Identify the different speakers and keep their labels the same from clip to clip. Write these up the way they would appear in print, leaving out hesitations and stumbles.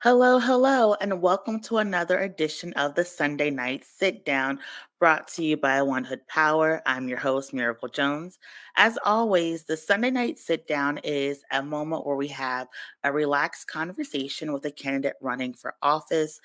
Speaker 1: Hello, hello, and welcome to another edition of the Sunday Night Sit Down, brought to you by One Hood Power. I'm your host, Miracle Jones. As always, the Sunday Night Sit Down is a moment where we have a relaxed conversation with a candidate running for office,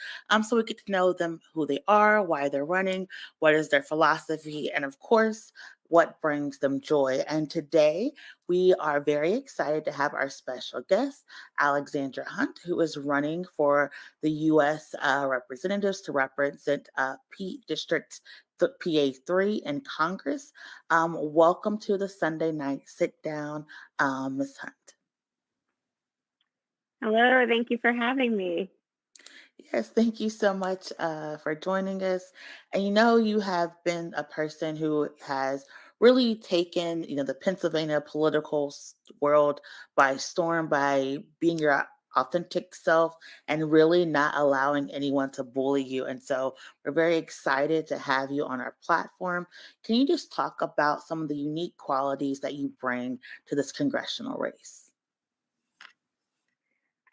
Speaker 1: so we get to know them, who they are, why they're running, what is their philosophy, and of course, what brings them joy. And today, we are very excited to have our special guest, Alexandra Hunt, who is running for the U.S. Representatives to represent P District PA3 in Congress. Welcome to the Sunday Night Sit Down, Ms. Hunt.
Speaker 2: Hello, thank you for having me.
Speaker 1: Yes, thank you so much for joining us. And you have been a person who has really taken, the Pennsylvania political world by storm by being your authentic self and really not allowing anyone to bully you. And so we're very excited to have you on our platform. Can you just talk about some of the unique qualities that you bring to this congressional race?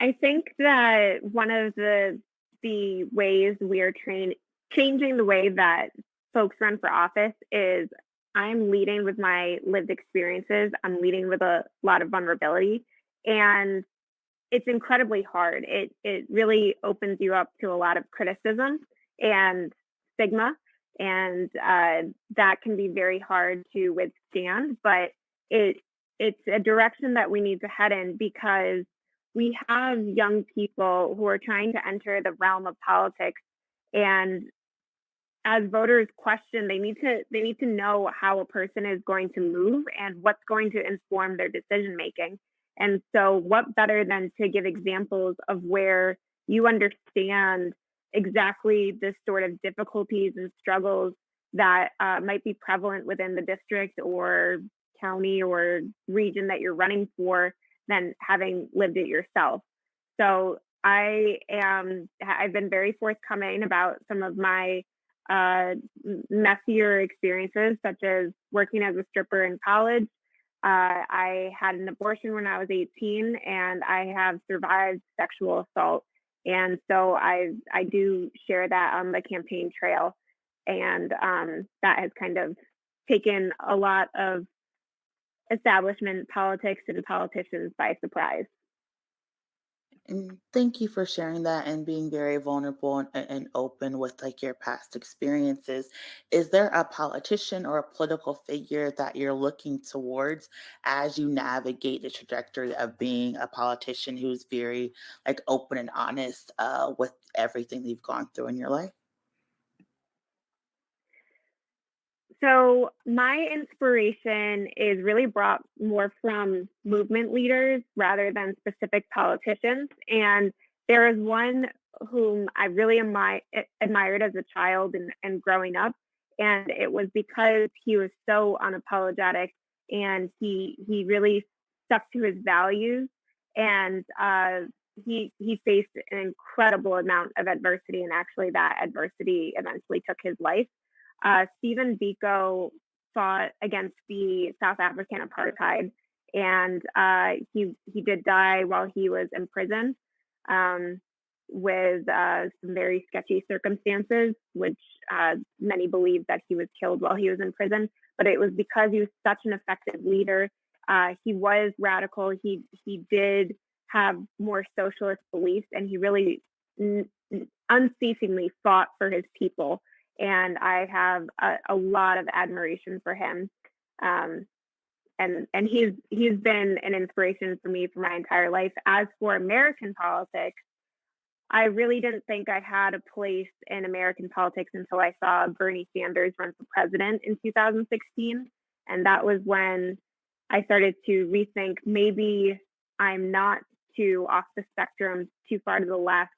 Speaker 2: I think that one of the ways we are changing the way that folks run for office is I'm leading with my lived experiences. I'm leading with a lot of vulnerability, and it's incredibly hard. It really opens you up to a lot of criticism and stigma, and that can be very hard to withstand. But it's a direction that we need to head in because we have young people who are trying to enter the realm of politics, and as voters question, they need to know how a person is going to move and what's going to inform their decision making. And so, what better than to give examples of where you understand exactly the sort of difficulties and struggles that might be prevalent within the district or county or region that you're running for than having lived it yourself. So I've been very forthcoming about some of my uh, messier experiences, such as working as a stripper in college. I had an abortion when I was 18, and I have survived sexual assault. And so I do share that on the campaign trail, and that has kind of taken a lot of establishment politics and politicians by surprise.
Speaker 1: And thank you for sharing that and being very vulnerable and open with like your past experiences. Is there a politician or a political figure that you're looking towards as you navigate the trajectory of being a politician who's very like open and honest with everything that you've gone through in your life?
Speaker 2: So my inspiration is really brought more from movement leaders rather than specific politicians. And there is one whom I really admired as a child and growing up. And it was because he was so unapologetic, and he really stuck to his values. And he faced an incredible amount of adversity. And actually, that adversity eventually took his life. Stephen Biko fought against the South African apartheid, and he did die while he was in prison, um, with some very sketchy circumstances, which many believe that he was killed while he was in prison. But it was because he was such an effective leader. He was radical. He did have more socialist beliefs, and he really unceasingly fought for his people, and I have a lot of admiration for him. Um, and he's been an inspiration for me for my entire life. As for American politics, I really didn't think I had a place in American politics until I saw Bernie Sanders run for president in 2016, and that was when I started to rethink maybe I'm not too off the spectrum, too far to the left,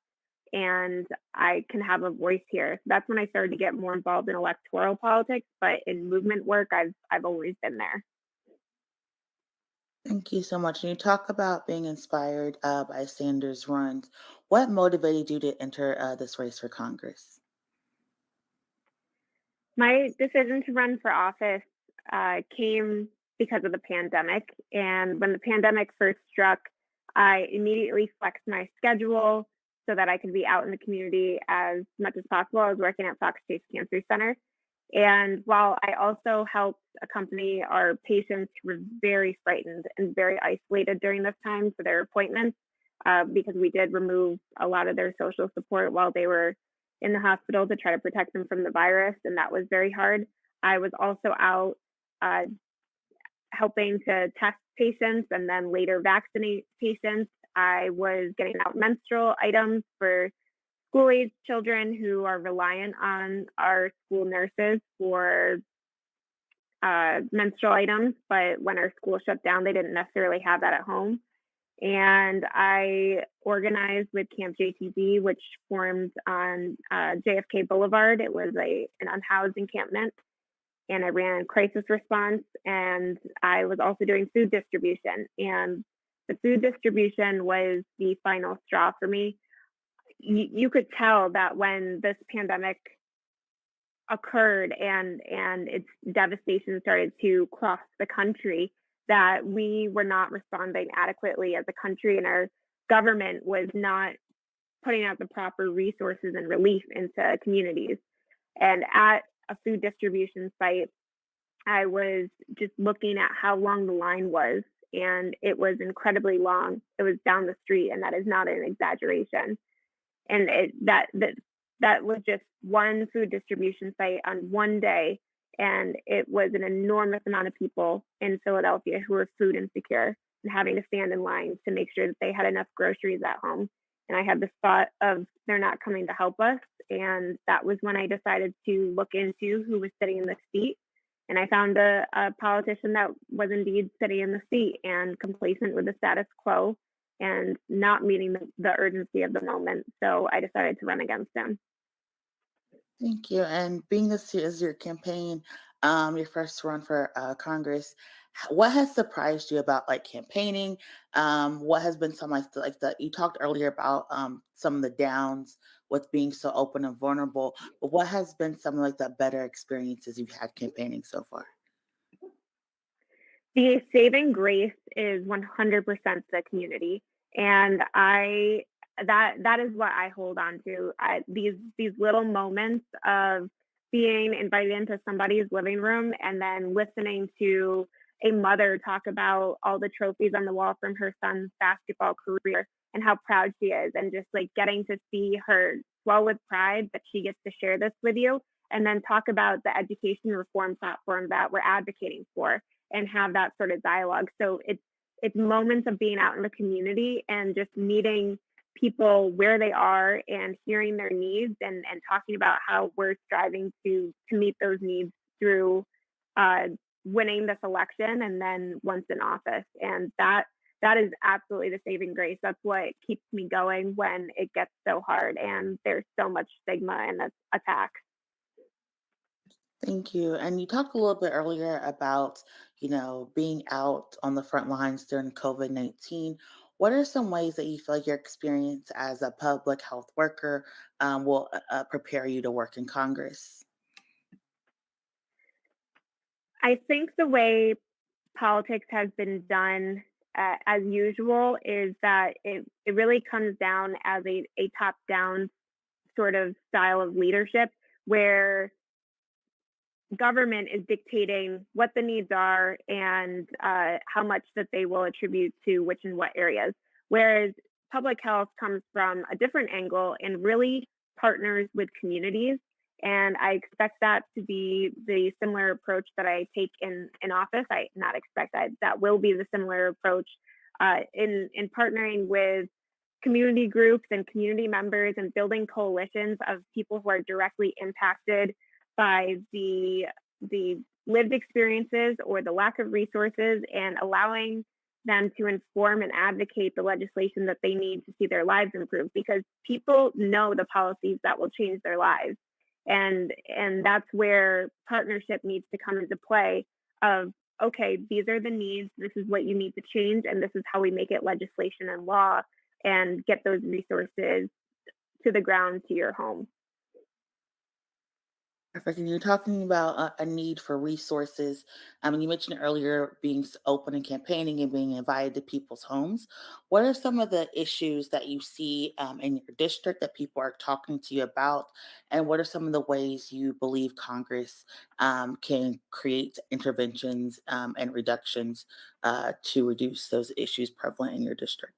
Speaker 2: and I can have a voice here. That's when I started to get more involved in electoral politics, but in movement work, I've always been there.
Speaker 1: Thank you so much. And you talk about being inspired by Sanders' runs. What motivated you to enter this race for Congress?
Speaker 2: My decision to run for office came because of the pandemic. And when the pandemic first struck, I immediately flexed my schedule so that I could be out in the community as much as possible. I was working at Fox Chase Cancer Center. And while I also helped accompany our patients who were very frightened and very isolated during this time for their appointments, because we did remove a lot of their social support while they were in the hospital to try to protect them from the virus, and that was very hard. I was also out uh, helping to test patients and then later vaccinate patients. I was getting out menstrual items for school age children who are reliant on our school nurses for menstrual items, but when our school shut down, they didn't necessarily have that at home. And I organized with Camp JTB, which formed on JFK Boulevard. It was an unhoused encampment, and I ran crisis response. And I was also doing food distribution. And the food distribution was the final straw for me. You could tell that when this pandemic occurred and its devastation started to cross the country, that we were not responding adequately as a country, and our government was not putting out the proper resources and relief into communities. And at a food distribution site, I was just looking at how long the line was, and it was incredibly long. It was down the street, and that is not an exaggeration. And that was just one food distribution site on one day, and it was an enormous amount of people in Philadelphia who were food insecure and having to stand in line to make sure that they had enough groceries at home. And I had this thought of they're not coming to help us, and that was when I decided to look into who was sitting in the seat. And I found a politician that was indeed sitting in the seat and complacent with the status quo and not meeting the urgency of the moment. So I decided to run against him.
Speaker 1: Thank you. And being this is your campaign, your first run for Congress, what has surprised you about like campaigning? What has been some like the you talked earlier about some of the downs with being so open and vulnerable, but what has been some of like the better experiences you've had campaigning so far?
Speaker 2: The saving grace is 100% the community, and I that is what I hold on to. These little moments of being invited into somebody's living room and then listening to a mother talk about all the trophies on the wall from her son's basketball career and how proud she is, and just like getting to see her swell with pride that she gets to share this with you, and then talk about the education reform platform that we're advocating for and have that sort of dialogue. So it's moments of being out in the community and just meeting people where they are and hearing their needs and talking about how we're striving to meet those needs through uh, winning this election and then once in office. And that is absolutely the saving grace. That's what keeps me going when it gets so hard and there's so much stigma and attack.
Speaker 1: Thank you. And you talked a little bit earlier about, being out on the front lines during COVID-19. What are some ways that you feel like your experience as a public health worker will prepare you to work in Congress?
Speaker 2: I think the way politics has been done as usual is that it really comes down as a top down sort of style of leadership where government is dictating what the needs are and how much that they will attribute to which and what areas. Whereas public health comes from a different angle and really partners with communities. And I expect that to be the similar approach that I take in office. I not expect that will be the similar approach in partnering with community groups and community members and building coalitions of people who are directly impacted by the lived experiences or the lack of resources and allowing them to inform and advocate the legislation that they need to see their lives improve, because people know the policies that will change their lives. And that's where partnership needs to come into play of, okay, these are the needs, this is what you need to change, and this is how we make it legislation and law and get those resources to the ground, to your home.
Speaker 1: Perfect. And you're talking about a need for resources. I mean, you mentioned earlier being open and campaigning and being invited to people's homes. What are some of the issues that you see in your district that people are talking to you about? And what are some of the ways you believe Congress can create interventions and reductions to reduce those issues prevalent in your district?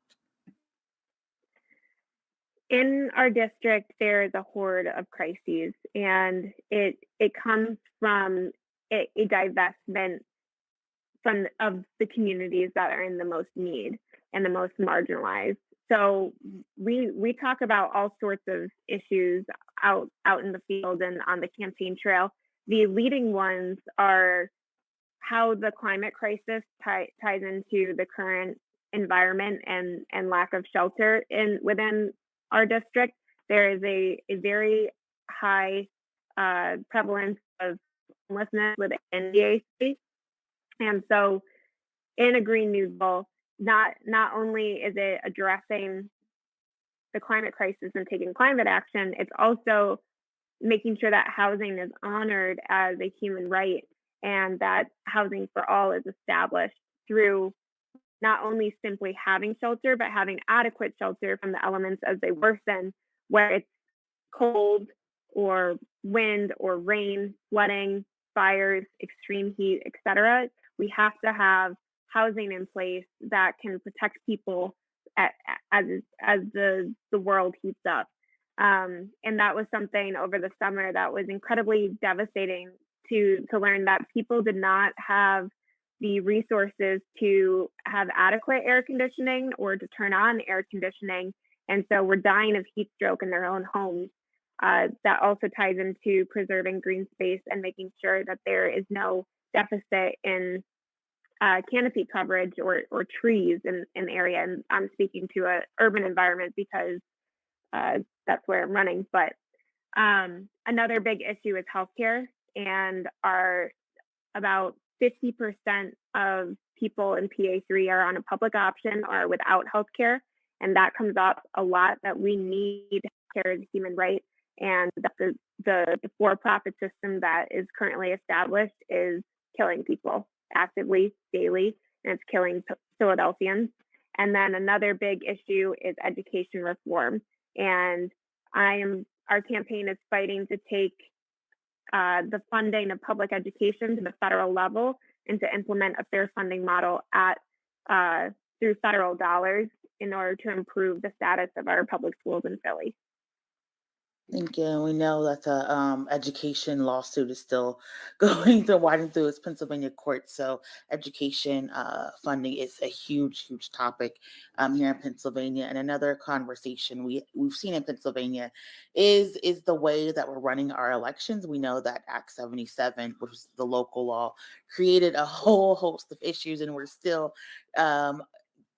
Speaker 2: In our district, there is a horde of crises, and it comes from a divestment from of the communities that are in the most need and the most marginalized. So we talk about all sorts of issues out in the field and on the campaign trail. The leading ones are how the climate crisis ties into the current environment and lack of shelter in within our district. There is a very high prevalence of homelessness within the AC, and so in a Green New Deal, not only is it addressing the climate crisis and taking climate action, it's also making sure that housing is honored as a human right and that housing for all is established through not only simply having shelter, but having adequate shelter from the elements as they worsen, where it's cold or wind or rain, flooding, fires, extreme heat, etc. We have to have housing in place that can protect people at, as the world heats up. And that was something over the summer that was incredibly devastating to learn that people did not have the resources to have adequate air conditioning or to turn on air conditioning. And so we're dying of heat stroke in their own homes. That also ties into preserving green space and making sure that there is no deficit in canopy coverage or trees in the area. And I'm speaking to an urban environment because that's where I'm running. But another big issue is healthcare, and our about 50% of people in PA3 are on a public option or without healthcare, and that comes up a lot. That we need healthcare as a human right, and that the for-profit system that is currently established is killing people actively daily, and it's killing Philadelphians. And then another big issue is education reform, and our campaign is fighting to take the funding of public education to the federal level and to implement a fair funding model through federal dollars in order to improve the status of our public schools in Philly.
Speaker 1: Thank you. And we know that the education lawsuit is still going through, winding through its Pennsylvania court. So education funding is a huge, huge topic here in Pennsylvania. And another conversation we've seen in Pennsylvania is the way that we're running our elections. We know that Act 77, which is the local law, created a whole host of issues, and we're still um,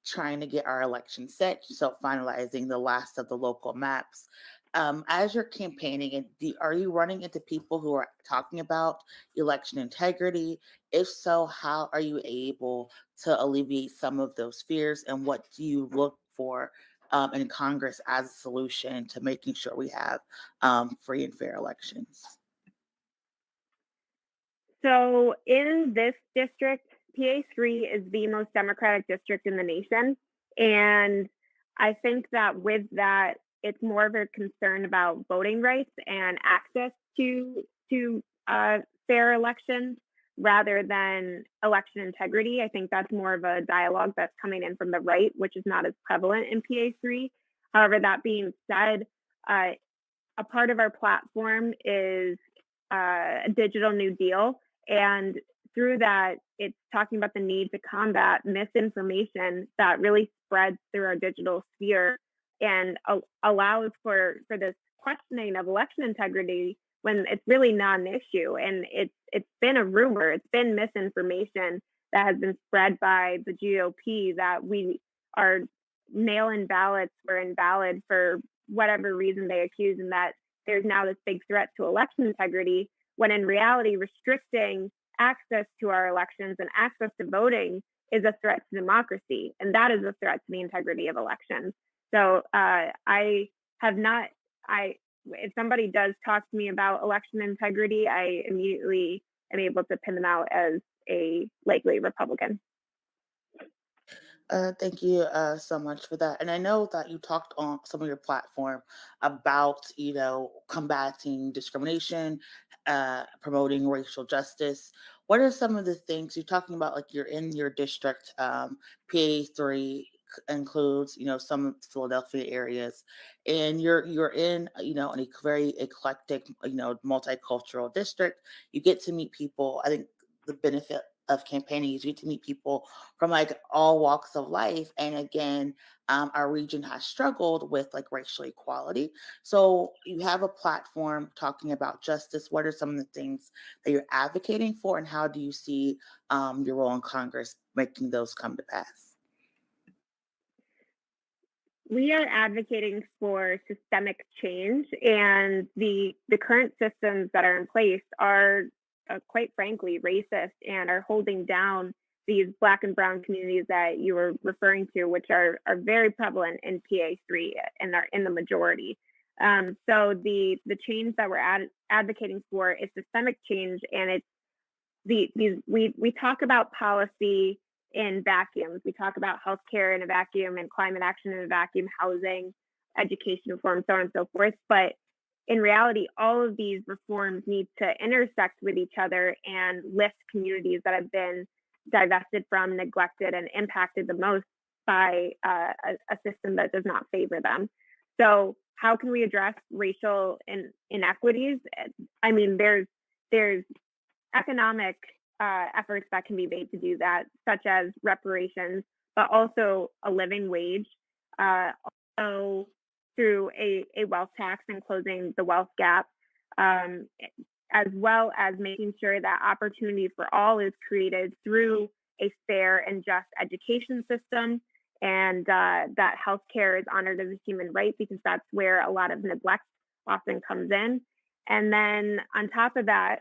Speaker 1: trying to get our election set, so finalizing the last of the local maps. As you're campaigning, and are you running into people who are talking about election integrity? If so, how are you able to alleviate some of those fears? And what do you look for in Congress as a solution to making sure we have free and fair elections?
Speaker 2: So in this district, PA3 is the most Democratic district in the nation. And I think that with that, it's more of a concern about voting rights and access to fair elections rather than election integrity. I think that's more of a dialogue that's coming in from the right, which is not as prevalent in PA3. However, that being said, uh, a part of our platform is a digital New Deal. And through that, it's talking about the need to combat misinformation that really spreads through our digital sphere and allows for this questioning of election integrity when it's really not an issue. And it's been a rumor, it's been misinformation that has been spread by the GOP that we are mail-in ballots were invalid for whatever reason they accuse, and that there's now this big threat to election integrity, when in reality, restricting access to our elections and access to voting is a threat to democracy, and that is a threat to the integrity of elections. So I have not. I if somebody does talk to me about election integrity, I immediately am able to pin them out as a likely Republican.
Speaker 1: Thank you so much for that. And I know that you talked on some of your platform about, combating discrimination, promoting racial justice. What are some of the things you're talking about? Like you're in your district, PA3 includes, some of the Philadelphia areas, and you're in, in a very eclectic, multicultural district. You get to meet people. I think the benefit of campaigning is you get to meet people from like all walks of life. And again, our region has struggled with like racial equality. So you have a platform talking about justice. What are some of the things that you're advocating for, and how do you see your role in Congress making those come to pass?
Speaker 2: We are advocating for systemic change, and the current systems that are in place are quite frankly racist and are holding down these black and brown communities that you were referring to, which are very prevalent in PA3 and are in the majority. So the change that we're advocating for is systemic change, and it's we talk about policy in vacuums. We talk about healthcare in a vacuum and climate action in a vacuum, housing, education reform, so on and so forth. But in reality, all of these reforms need to intersect with each other and lift communities that have been divested from, neglected, and impacted the most by a system that does not favor them. So, how can we address racial inequities? I mean, there's economic efforts that can be made to do that, such as reparations, but also a living wage, uh, also through a wealth tax and closing the wealth gap, um, as well as making sure that opportunity for all is created through a fair and just education system, and that healthcare is honored as a human right, because that's where a lot of neglect often comes in. And then on top of that,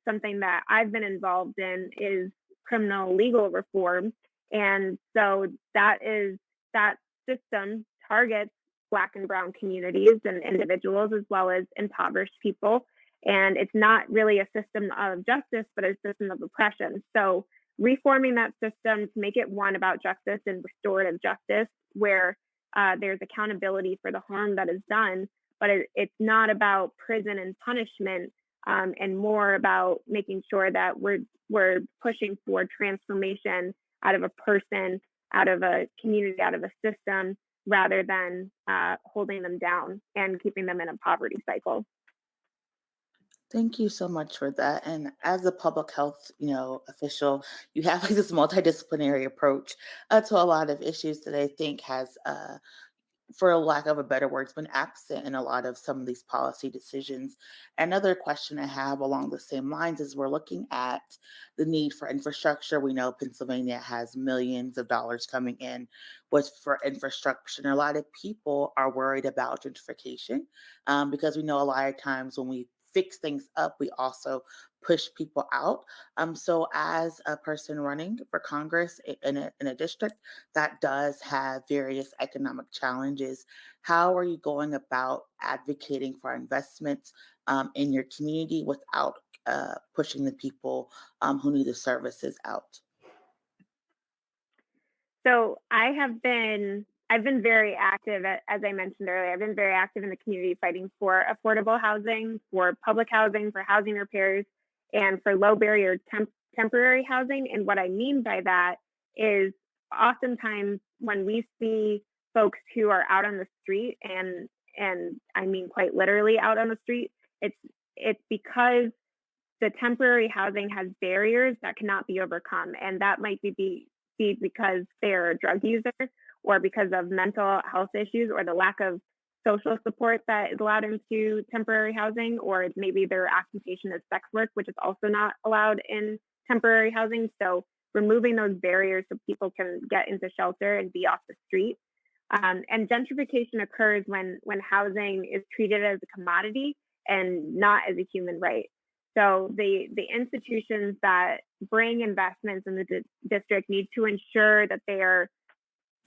Speaker 2: something that I've been involved in is criminal legal reform. And so that system targets Black and Brown communities and individuals as well as impoverished people. And it's not really a system of justice, but a system of oppression. So reforming that system to make it one about justice and restorative justice, where there's accountability for the harm that is done, but it's not about prison and punishment, and more about making sure that we're pushing for transformation out of a person, out of a community, out of a system, rather than holding them down and keeping them in a poverty cycle.
Speaker 1: Thank you so much for that. And as a public health, official, you have like this multidisciplinary approach to a lot of issues that I think has for a lack of a better word, has been absent in a lot of some of these policy decisions. Another question I have along the same lines is we're looking at the need for infrastructure. We know Pennsylvania has millions of dollars coming in with for infrastructure, and a lot of people are worried about gentrification because we know a lot of times when we fix things up, we also push people out. So, as a person running for Congress in a district that does have various economic challenges. How are you going about advocating for investments in your community without pushing the people who need the services out?
Speaker 2: So I've been very active, as I mentioned earlier. I've been very active in the community fighting for affordable housing, for public housing, for housing repairs, and for low barrier temporary housing. And what I mean by that is oftentimes when we see folks who are out on the street, and I mean quite literally out on the street, it's it's because the temporary housing has barriers that cannot be overcome. And that might be because they're a drug user, or because of mental health issues, or the lack of social support that is allowed into temporary housing, or maybe their occupation is sex work, which is also not allowed in temporary housing. So removing those barriers so people can get into shelter and be off the street. And gentrification occurs when housing is treated as a commodity and not as a human right. So the institutions that bring investments in the district need to ensure that they are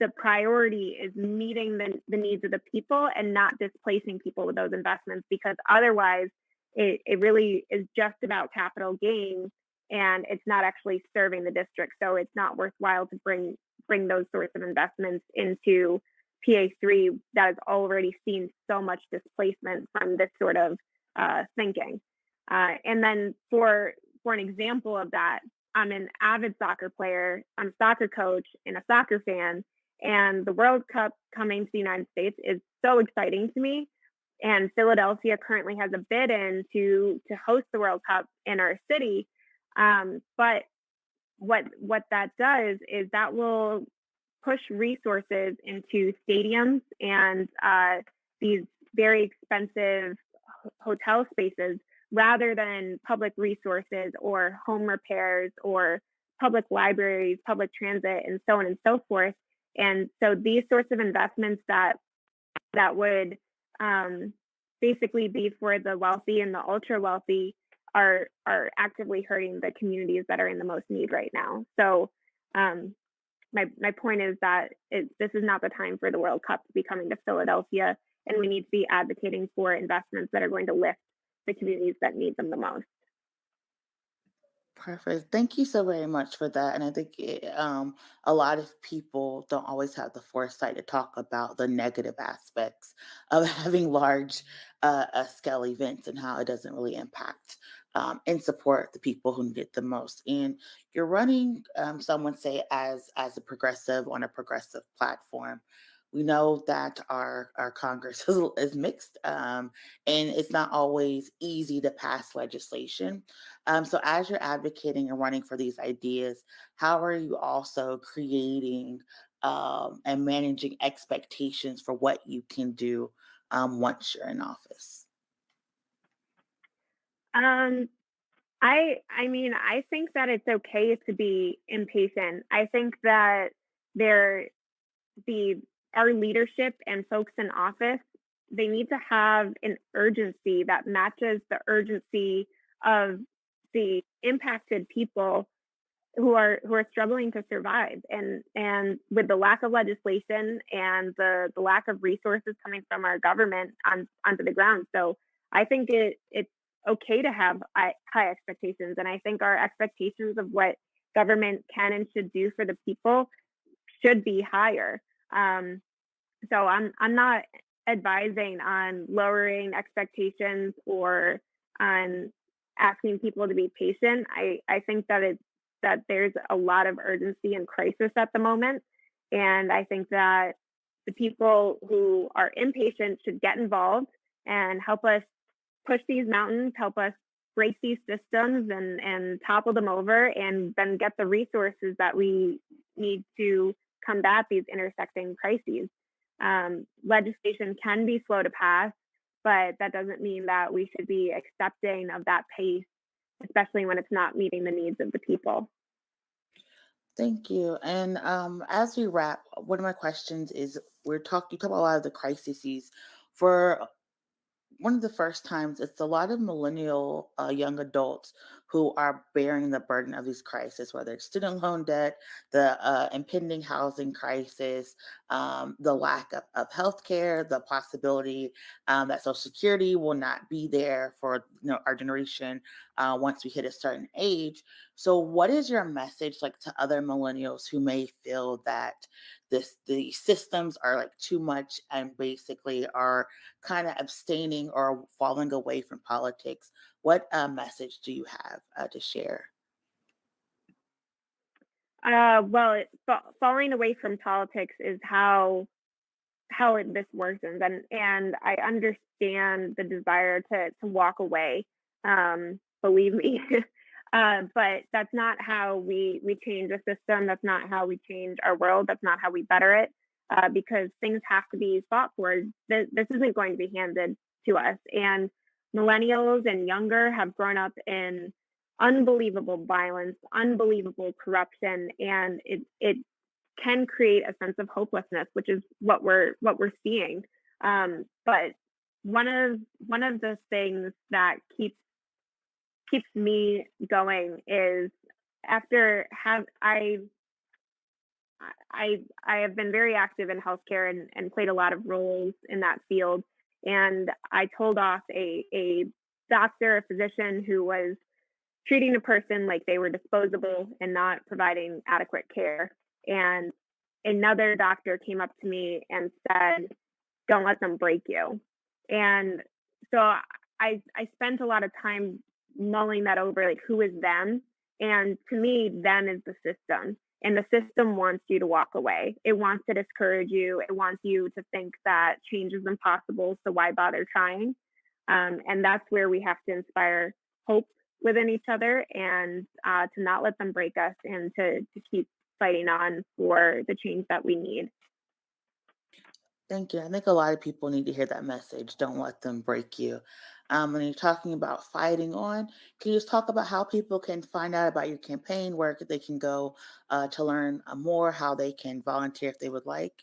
Speaker 2: the priority is meeting the needs of the people and not displacing people with those investments, because otherwise it really is just about capital gain and it's not actually serving the district. So it's not worthwhile to bring those sorts of investments into PA3 that has already seen so much displacement from this sort of thinking. And then for an example of that, I'm an avid soccer player, I'm a soccer coach and a soccer fan, and the World Cup coming to the United States is so exciting to me. And Philadelphia currently has a bid in to host the World Cup in our city. But what that does is that will push resources into stadiums and these very expensive hotel spaces rather than public resources or home repairs or public libraries, public transit, and so on and so forth. And so these sorts of investments that would basically be for the wealthy and the ultra wealthy are actively hurting the communities that are in the most need right now. So my point is that this is not the time for the World Cup to be coming to Philadelphia, and we need to be advocating for investments that are going to lift the communities that need them the most.
Speaker 1: Perfect. Thank you so very much for that. And I think a lot of people don't always have the foresight to talk about the negative aspects of having large scale events and how it doesn't really impact and support the people who need it the most. And you're running, someone say, as a progressive on a progressive platform. We know that our Congress is mixed, and it's not always easy to pass legislation. So, as you're advocating and running for these ideas, how are you also creating and managing expectations for what you can do once you're in office?
Speaker 2: Um, I mean, I think that it's okay to be impatient. I think that there the our leadership and folks in office, they need to have an urgency that matches the urgency of the impacted people who are struggling to survive. And with the lack of legislation and the lack of resources coming from our government onto the ground. So I think it's okay to have high expectations, and I think our expectations of what government can and should do for the people should be higher. um, so I'm not advising on lowering expectations or on asking people to be patient. I think that there's a lot of urgency and crisis at the moment. And I think that the people who are impatient should get involved and help us push these mountains, help us break these systems and topple them over, and then get the resources that we need to combat these intersecting crises. Legislation can be slow to pass, but that doesn't mean that we should be accepting of that pace, especially when it's not meeting the needs of the people.
Speaker 1: Thank you. And as we wrap, one of my questions is you talk about a lot of the crises for one of the first times. It's a lot of millennial young adults who are bearing the burden of these crises, whether it's student loan debt, the impending housing crisis, the lack of health care, the possibility that social security will not be there for our generation once we hit a certain age. So what is your message like to other millennials who may feel that the systems are like too much and basically are kind of abstaining or falling away from politics? What message do you have to share?
Speaker 2: Falling away from politics is this worsens, and I understand the desire to walk away. Believe me, but that's not how we change a system. That's not how we change our world. That's not how we better it. Because things have to be fought for. This isn't going to be handed to us. And millennials and younger have grown up in unbelievable violence, unbelievable corruption, and it can create a sense of hopelessness, which is what we're seeing. But one of the things that keeps me going is after have I have been very active in healthcare and played a lot of roles in that field. And I told off a doctor, a physician who was treating a person like they were disposable and not providing adequate care. And another doctor came up to me and said, "Don't let them break you." And so I spent a lot of time mulling that over, like who is them? And to me, them is the system. And the system wants you to walk away. It wants to discourage you. It wants you to think that change is impossible. So why bother trying? And that's where we have to inspire hope within each other and to not let them break us and to keep fighting on for the change that we need.
Speaker 1: Thank you. I think a lot of people need to hear that message. Don't let them break you. When you're talking about fighting on, can you just talk about how people can find out about your campaign, where they can go to learn more, how they can volunteer if they would like?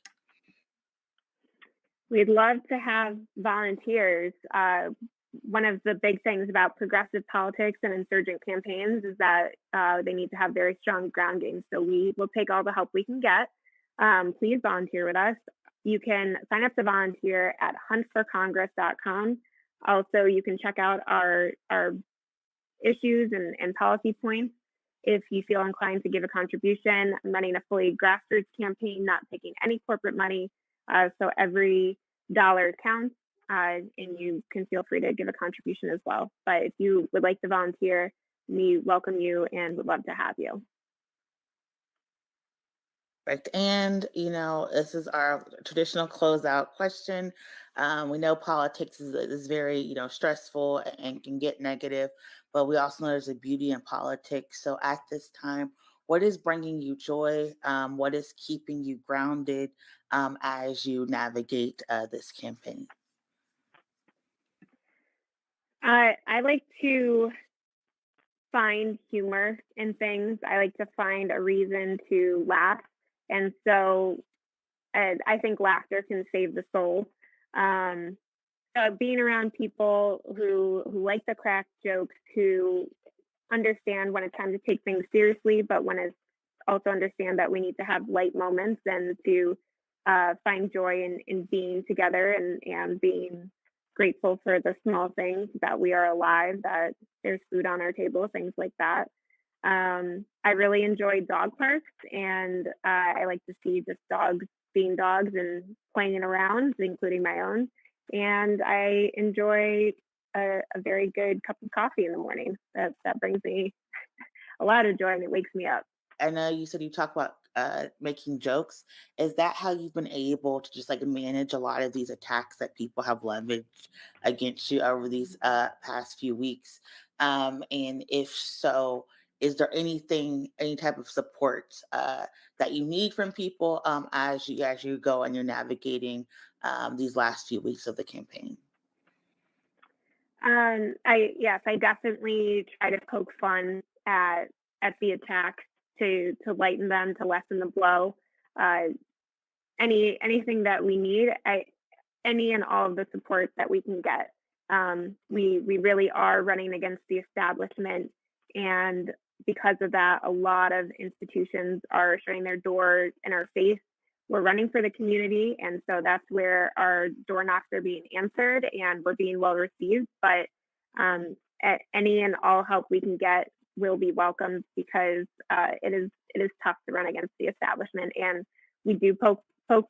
Speaker 2: We'd love to have volunteers. One of the big things about progressive politics and insurgent campaigns is that they need to have very strong grounding. So we will take all the help we can get. Please volunteer with us. You can sign up to volunteer at huntforcongress.com. Also, you can check out our issues and policy points. If you feel inclined to give a contribution, I'm running a fully grassroots campaign, not taking any corporate money. So every dollar counts, and you can feel free to give a contribution as well. But if you would like to volunteer, we welcome you and would love to have you.
Speaker 1: Right. And, this is our traditional closeout question. We know politics is very, stressful and can get negative, but we also know there's a beauty in politics. So at this time, what is bringing you joy? What is keeping you grounded as you navigate this campaign?
Speaker 2: I like to find humor in things. I like to find a reason to laugh. And so I think laughter can save the soul. Um, Being around people who like the crack jokes, who understand when it's time to take things seriously, but when it's also understand that we need to have light moments and to find joy in being together and being grateful for the small things that we are alive, that there's food on our table, things like that. I really enjoy dog parks, and I like to see just dogs being dogs and playing around, including my own. And I enjoy a very good cup of coffee in the morning. That brings me a lot of joy and it wakes me up.
Speaker 1: I know you said you talk about making jokes. Is that how you've been able to just like manage a lot of these attacks that people have leveraged against you over these past few weeks? And if so, is there any type of support that you need from people as you go and you're navigating these last few weeks of the campaign?
Speaker 2: I Yes, I definitely try to poke fun at the attacks to lighten them, to lessen the blow. Uh, anything that we need, any and all of the support that we can get. We really are running against the establishment, and because of that, a lot of institutions are shutting their doors in our face. We're running for the community, and so that's where our door knocks are being answered, and we're being well received. But any and all help we can get will be welcomed because it is tough to run against the establishment, and we do poke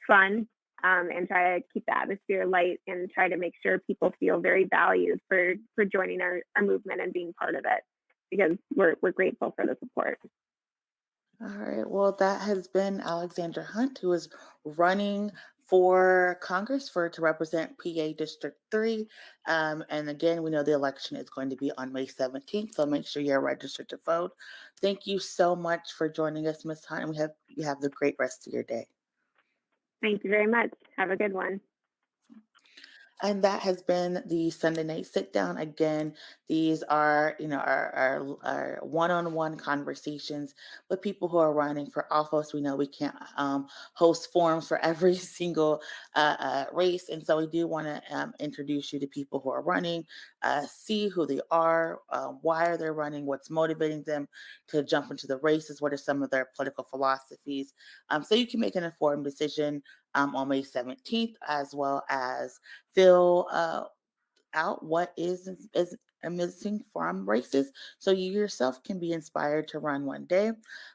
Speaker 2: fun and try to keep the atmosphere light and try to make sure people feel very valued for joining our movement and being part of it because we're grateful for the support.
Speaker 1: All right. Well, that has been Alexandra Hunt, who is running for Congress to represent PA District 3. And again, we know the election is going to be on May 17th, so make sure you're registered to vote. Thank you so much for joining us, Ms. Hunt, and you have the great rest of your day.
Speaker 2: Thank you very much. Have a good one.
Speaker 1: And that has been the Sunday night sit down. Again, these are, our one-on-one conversations with people who are running for office. We know we can't host forums for every single race, and so we do want to introduce you to people who are running, see who they are, why are they running, what's motivating them to jump into the races, what are some of their political philosophies, so you can make an informed decision on May 17th, as well as fill out what is missing from races so you yourself can be inspired to run one day.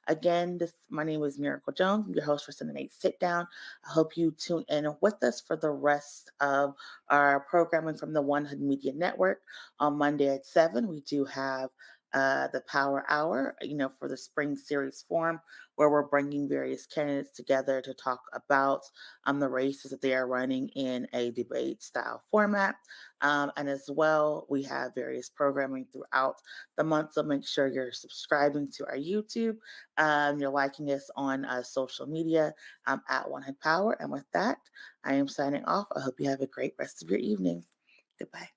Speaker 1: Again, my name is Miracle Jones. I'm your host for Sunday Night Sit Down. I hope you tune in with us for the rest of our programming from the One Hood Media Network. On Monday at 7, we do have the Power Hour, for the Spring Series Forum, where we're bringing various candidates together to talk about the races that they are running in a debate style format. And as well, we have various programming throughout the month. So make sure you're subscribing to our YouTube. You're liking us on social media at One Head Power. And with that, I am signing off. I hope you have a great rest of your evening. Goodbye.